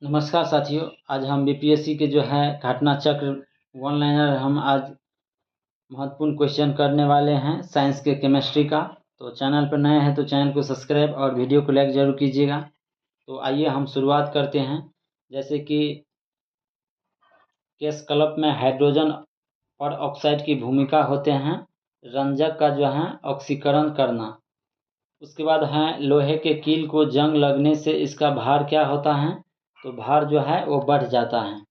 नमस्कार साथियों, आज हम बीपीएससी के जो है घटना चक्र वन लाइनर हम आज महत्वपूर्ण क्वेश्चन करने वाले हैं साइंस के केमिस्ट्री का। तो चैनल पर नए हैं तो चैनल को सब्सक्राइब और वीडियो को लाइक ज़रूर कीजिएगा। तो आइए हम शुरुआत करते हैं। जैसे कि केस क्लब में हाइड्रोजन पर ऑक्साइड की भूमिका होते हैं रंजक का जो है ऑक्सीकरण करना। उसके बाद है लोहे के कील को जंग लगने से इसका भार क्या होता है, तो भार जो है वो बढ़ जाता है।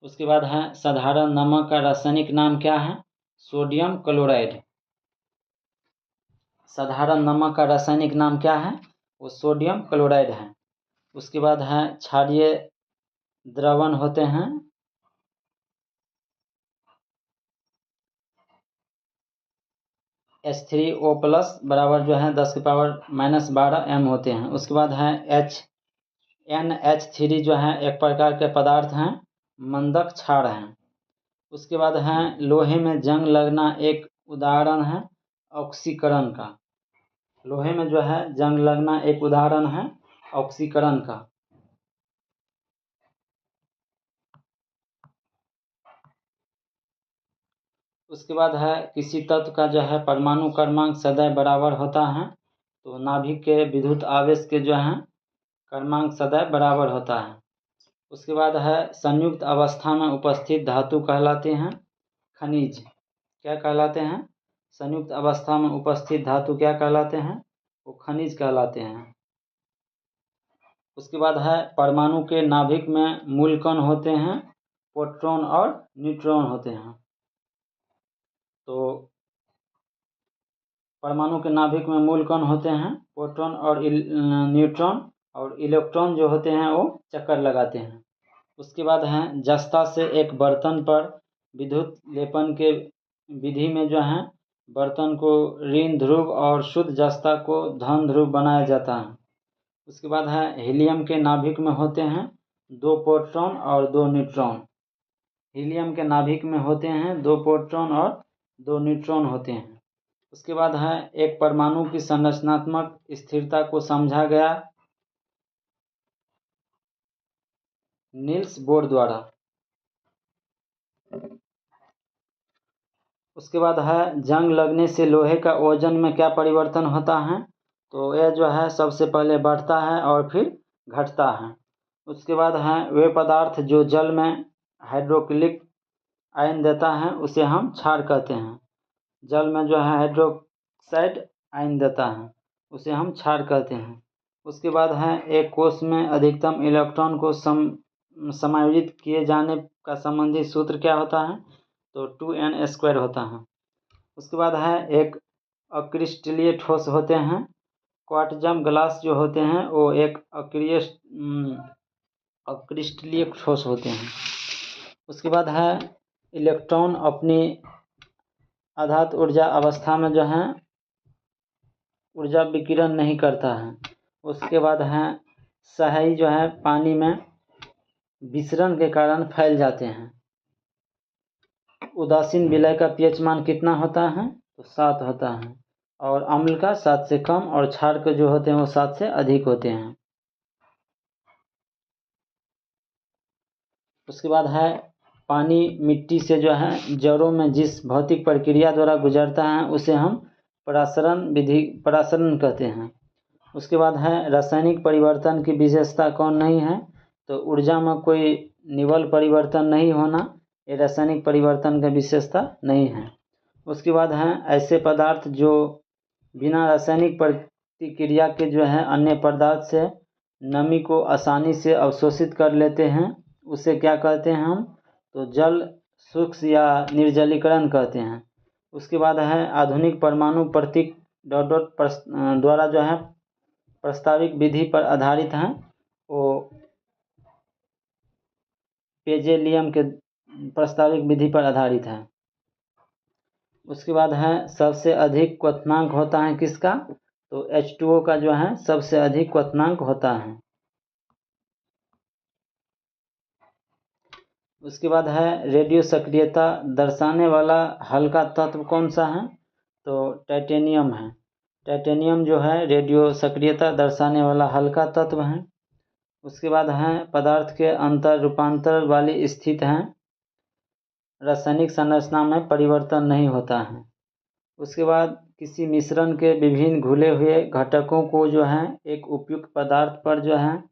उसके बाद है साधारण नमक का रासायनिक नाम क्या है, सोडियम क्लोराइड। साधारण नमक का रासायनिक नाम क्या है, वो सोडियम क्लोराइड है। उसके बाद है क्षारीय द्रवण होते हैं H3O+ बराबर जो है 10⁻⁻12 m होते हैं। उसके बाद है NH3 जो है एक प्रकार के पदार्थ हैं, मंदक क्षार हैं। उसके बाद है लोहे में जंग लगना एक उदाहरण है ऑक्सीकरण का। लोहे में जो है जंग लगना एक उदाहरण है ऑक्सीकरण का। उसके बाद है किसी तत्व का जो है परमाणु क्रमांक सदैव बराबर होता है, तो नाभिक के विद्युत आवेश के जो है क्रमांक सदैव बराबर होता है। उसके बाद है संयुक्त अवस्था में उपस्थित धातु कहलाते हैं खनिज। क्या कहलाते हैं, संयुक्त अवस्था में उपस्थित धातु क्या कहलाते हैं, वो खनिज कहलाते हैं। उसके बाद है परमाणु के नाभिक में मूल कण होते हैं, प्रोटॉन और न्यूट्रॉन होते हैं। तो परमाणु के नाभिक में मूल कण होते हैं प्रोटॉन और न्यूट्रॉन, और इलेक्ट्रॉन जो होते हैं वो चक्कर लगाते हैं। उसके बाद है जस्ता से एक बर्तन पर विद्युत लेपन के विधि में जो है बर्तन को ऋण ध्रुव और शुद्ध जस्ता को धन ध्रुव बनाया जाता है। उसके बाद है हीलियम के नाभिक में होते हैं 2 प्रोटॉन और 2 न्यूट्रॉन। हीलियम के नाभिक में होते हैं 2 प्रोटॉन और 2 न्यूट्रॉन होते हैं। उसके बाद है एक परमाणु की संरचनात्मक स्थिरता को समझा गया नील्स बोर द्वारा। उसके बाद है जंग लगने से लोहे का वजन में क्या परिवर्तन होता है, तो यह जो है सबसे पहले बढ़ता है और फिर घटता है। उसके बाद है वे पदार्थ जो जल में हाइड्रोक्लिक आयन देता है उसे हम क्षार कहते हैं। जल में जो है हाइड्रोक्साइड आयन देता है उसे हम क्षार कहते हैं। उसके बाद है एक कोश में अधिकतम इलेक्ट्रॉन को समायोजित किए जाने का संबंधी सूत्र क्या होता है, तो 2n² होता है। उसके बाद है एक अक्रिस्टलीय ठोस होते हैं क्वार्ट्जम ग्लास जो होते हैं वो एक अक्रिस्टलीय ठोस होते हैं। उसके बाद है इलेक्ट्रॉन अपनी आधात ऊर्जा अवस्था में जो है ऊर्जा विकिरण नहीं करता है। उसके बाद है स्याही जो है पानी में विसरण के कारण फैल जाते हैं। उदासीन विलय का पीएच मान कितना होता है, तो 7 होता है, और अम्ल का 7 से कम, और क्षार के जो होते हैं वो 7 से अधिक होते हैं। उसके बाद है पानी मिट्टी से जो है जड़ों में जिस भौतिक प्रक्रिया द्वारा गुजरता है उसे हम परासरण कहते हैं। उसके बाद है रासायनिक परिवर्तन की विशेषता कौन नहीं है, तो ऊर्जा में कोई निवल परिवर्तन नहीं होना, ये रासायनिक परिवर्तन का विशेषता नहीं है। उसके बाद है ऐसे पदार्थ जो बिना रासायनिक प्रतिक्रिया के जो है अन्य पदार्थ से नमी को आसानी से अवशोषित कर लेते हैं, उसे क्या कहते हैं हम, तो जल शुष्क या निर्जलीकरण कहते हैं। उसके बाद है आधुनिक परमाणु प्रतीक ... द्वारा जो है प्रस्ताविक विधि पर आधारित हैं, वो पेजेलियम के प्रस्ताविक विधि पर आधारित है। उसके बाद है सबसे अधिक क्वथनांक होता है किसका, तो H2O का जो है सबसे अधिक क्वथनांक होता है। उसके बाद है रेडियो सक्रियता दर्शाने वाला हल्का तत्व कौन सा है, तो टाइटेनियम है। टाइटेनियम जो है रेडियो सक्रियता दर्शाने वाला हल्का तत्व है। उसके बाद हैं पदार्थ के अंतर रूपांतर वाली स्थित हैं, रासायनिक संरचना में परिवर्तन नहीं होता है। उसके बाद किसी मिश्रण के विभिन्न घुले हुए घटकों को जो है एक उपयुक्त पदार्थ पर जो है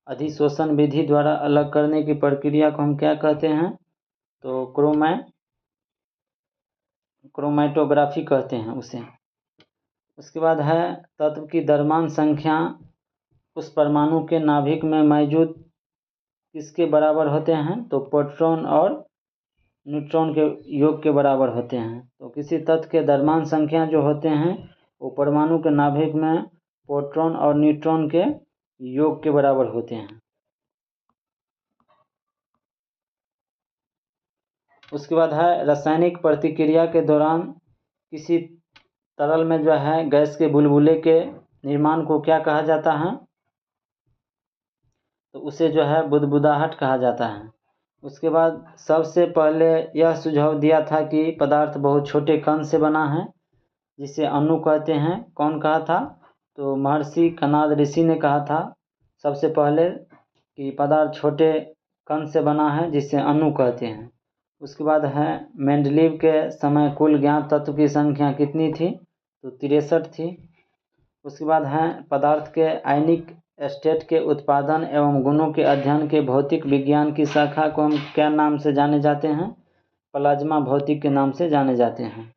अधिशोषण विधि द्वारा अलग करने की प्रक्रिया को हम क्या कहते हैं? तो क्रोमैटोग्राफी कहते हैं उसे। उसके बाद है तत्व की द्रव्यमान संख्या उस परमाणु के नाभिक में मौजूद किसके बराबर होते हैं? तो प्रोटॉन और न्यूट्रॉन के योग के बराबर होते हैं। तो किसी तत्व के द्रव्यमान संख्या जो होते हैं वो परमाणु के नाभिक में प्रोटॉन और न्यूट्रॉन के योग के बराबर होते हैं। उसके बाद है रासायनिक प्रतिक्रिया के दौरान किसी तरल में जो है गैस के बुलबुले के निर्माण को क्या कहा जाता है? तो उसे जो है बुदबुदाहट कहा जाता है। उसके बाद सबसे पहले यह सुझाव दिया था कि पदार्थ बहुत छोटे कण से बना है, जिसे अणु कहते हैं। कौन कहा था? तो महर्षि कणाद ऋषि ने कहा था सबसे पहले कि पदार्थ छोटे कण से बना है, जिसे अणु कहते हैं। उसके बाद है मेंडलीव के समय कुल ज्ञात तत्व की संख्या कितनी थी? तो 63 थी। उसके बाद है पदार्थ के आयनिक स्टेट के उत्पादन एवं गुणों के अध्ययन के भौतिक विज्ञान की शाखा को हम क्या नाम से जाने जाते हैं? प्लाज्मा भौतिक के नाम से जाने जाते हैं।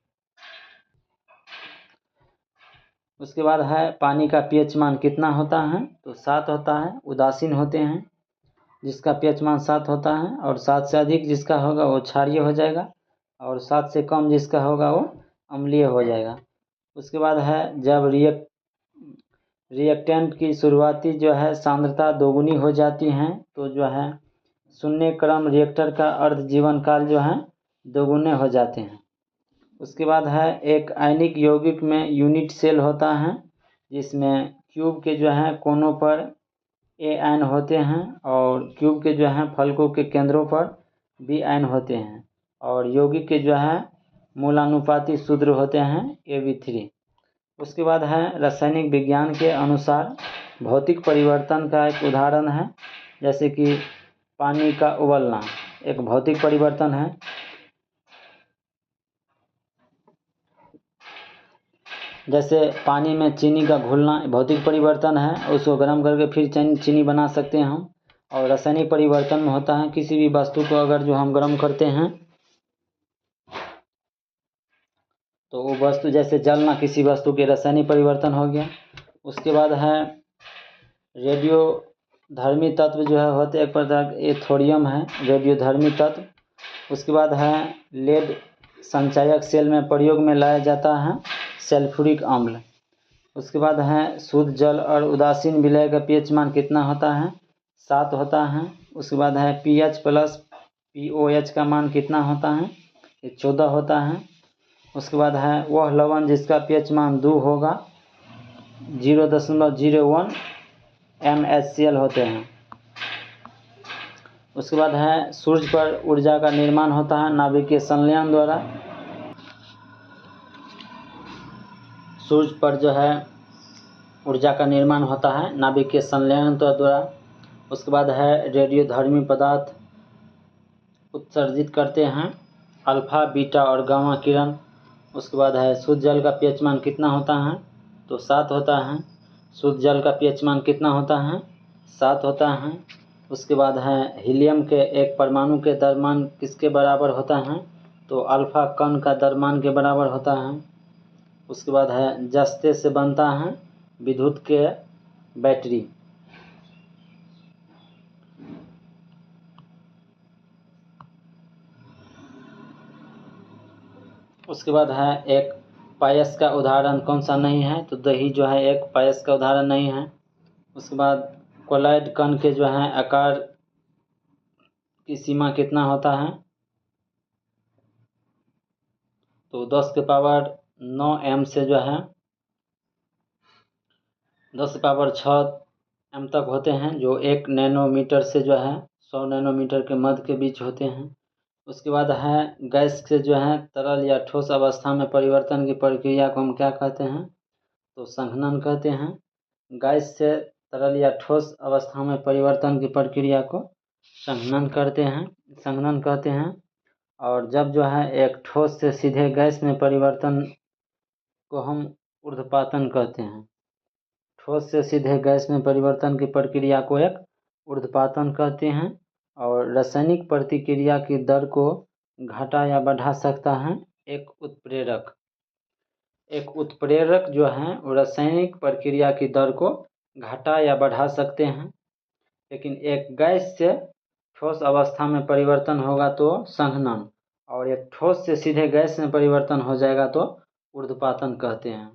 उसके बाद है पानी का पीएच मान कितना होता है? तो 7 होता है। उदासीन होते हैं जिसका पीएच मान 7 होता है, और 7 से अधिक जिसका होगा वो क्षारीय हो जाएगा, और 7 से कम जिसका होगा वो अम्लीय हो जाएगा। उसके बाद है जब रिएक्टेंट की शुरुआती जो है सांद्रता दोगुनी हो जाती है तो जो है शून्य क्रम रिएक्टर का अर्ध जीवन काल जो है दोगुने हो जाते हैं। उसके बाद है एक आयनिक यौगिक में यूनिट सेल होता है, जिसमें क्यूब के जो है कोनों पर ए आयन होते हैं और क्यूब के जो है फलकों के केंद्रों पर बी आयन होते हैं, और यौगिक के जो है मूलानुपाती सूत्र होते हैं AB3। उसके बाद है रासायनिक विज्ञान के अनुसार भौतिक परिवर्तन का एक उदाहरण है, जैसे कि पानी का उबलना एक भौतिक परिवर्तन है। जैसे पानी में चीनी का घुलना भौतिक परिवर्तन है, उसको गर्म करके फिर चीनी बना सकते हैं हम। और रासायनिक परिवर्तन में होता है किसी भी वस्तु को अगर जो हम गर्म करते हैं तो वो वस्तु जैसे जलना किसी वस्तु के रासायनिक परिवर्तन हो गया। उसके बाद है रेडियो धर्मी तत्व जो है होते एक प्रकार ये थोरियम है रेडियो धर्मी तत्व। उसके बाद है लेड संचायक सेल में प्रयोग में लाया जाता है सल्फ्यूरिक अम्ल। उसके बाद है शुद्ध जल और उदासीन विलय का पीएच मान कितना होता है? 7 होता है। उसके बाद है पीएच प्लस पीओएच का मान कितना होता है? ये 14 होता है। उसके बाद है वह लवण जिसका पीएच मान 2 होगा 0.01 MHCl होते हैं। उसके बाद है सूर्य पर ऊर्जा का निर्माण होता है नाभिकीय संलयन द्वारा। सूर्य पर जो है ऊर्जा का निर्माण होता है नाभिकीय संलयन द्वारा। उसके बाद है रेडियोधर्मी पदार्थ उत्सर्जित करते हैं अल्फा बीटा और गामा किरण। उसके बाद है शुद्ध जल का पीएच मान कितना होता है? तो 7 होता है। शुद्ध जल का पीएच मान कितना होता है? 7 होता है। उसके बाद है हीलियम के एक परमाणु के द्रव्यमान किसके बराबर होता है? तो अल्फा कण का द्रव्यमान के बराबर होता है। उसके बाद है जस्ते से बनता है विद्युत के बैटरी। उसके बाद है एक पायस का उदाहरण कौन सा नहीं है? तो दही जो है एक पायस का उदाहरण नहीं है। उसके बाद कोलॉइड कण के जो है आकार की सीमा कितना होता है? तो 10 के पावर 9 m से जो है 10 के पावर 6 m तक होते हैं, जो 1 नैनोमीटर से जो है 100 नैनोमीटर के मध्य के बीच होते हैं। उसके बाद है गैस से जो है तरल या ठोस अवस्था में परिवर्तन की प्रक्रिया को हम क्या कहते हैं? तो संघनन कहते हैं। गैस से तरल या ठोस अवस्था में परिवर्तन की प्रक्रिया को संघनन कहते हैं। और जब जो है एक ठोस से सीधे गैस में परिवर्तन को हम ऊर्ध्वपातन कहते हैं। ठोस से सीधे गैस में परिवर्तन की प्रक्रिया को एक ऊर्ध्वपातन कहते हैं। और रासायनिक प्रतिक्रिया की दर को घटा या बढ़ा सकता है एक उत्प्रेरक। एक उत्प्रेरक जो है वो रासायनिक प्रक्रिया की दर को घटा या बढ़ा सकते हैं। लेकिन एक गैस से ठोस अवस्था में परिवर्तन होगा तो संघनन, और एक ठोस से सीधे गैस में परिवर्तन हो जाएगा तो ऊर्ध्वपातन कहते हैं।